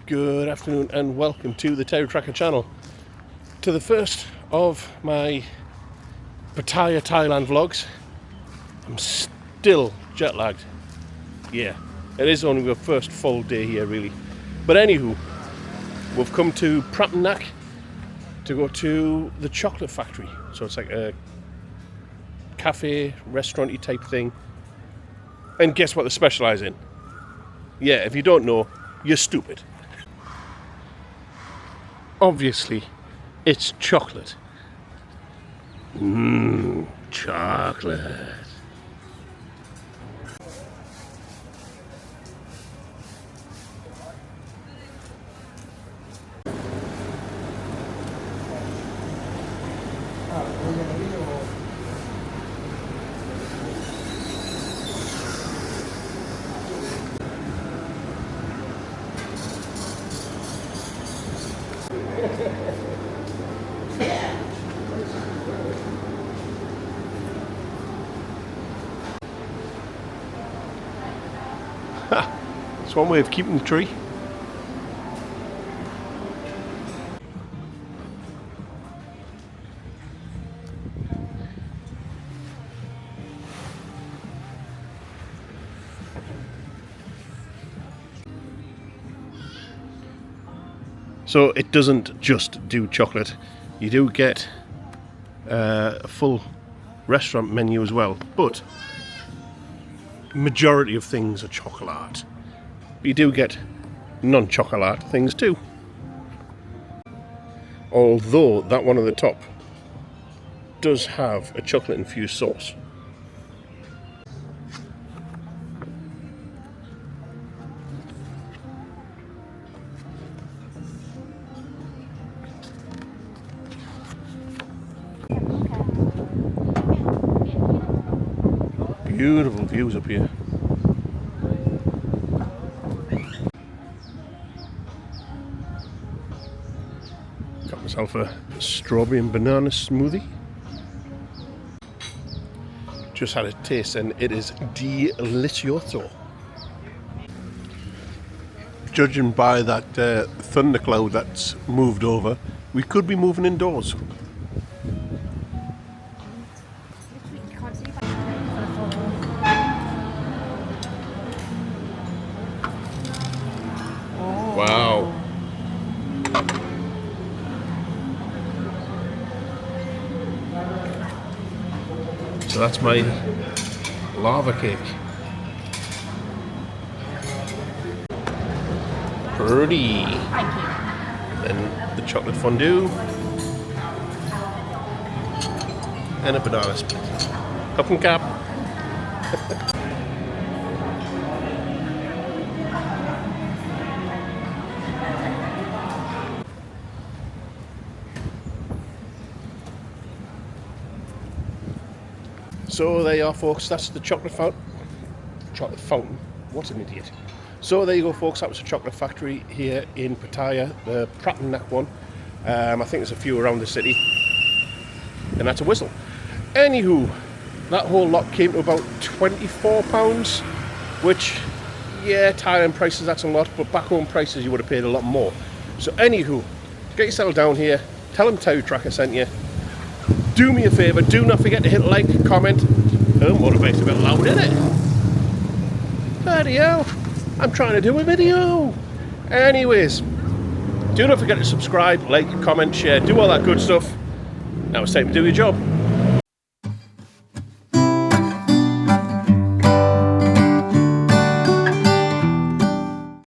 Good afternoon and welcome to the TerryTracker channel, to the first of my Pattaya Thailand vlogs. I'm still jet lagged. Yeah, it is only the first full day here really. But anywho, we've come to Pattaya to go to the chocolate factory. So it's like a cafe, restaurant-y type thing. And guess what they specialise in? Yeah, if you don't know, you're stupid. Obviously, it's chocolate. Chocolate. It's one way of keeping the tree. So it doesn't just do chocolate. You do get a full restaurant menu as well, but majority of things are chocolate. But you do get non-chocolate things too. Although that one at the top does have a chocolate infused sauce. Beautiful views up here. Got myself a strawberry and banana smoothie. Just had a taste and it is delicioso. Judging by that thundercloud that's moved over, we could be moving indoors. Wow. So that's my lava cake. Pretty. Then the chocolate fondue. And a banana split. Cup and cap. So there you are, folks, that's the chocolate fountain. Chocolate fountain, what an idiot. So there you go, folks, that was the chocolate factory here in Pattaya, the Pattaya one. I think there's a few around the city. And that's a whistle. Anywho, that whole lot came to about £24, which, yeah, Thailand prices, that's a lot, but back home prices you would have paid a lot more. So anywho, get yourself down here, tell them TerryTracker sent you. Do me a favour, do not forget to hit like, comment. Oh, motivate's a bit loud, isn't it? Bloody hell, I'm trying to do a video. Anyways, do not forget to subscribe, like, comment, share, do all that good stuff. Now it's time to do your job.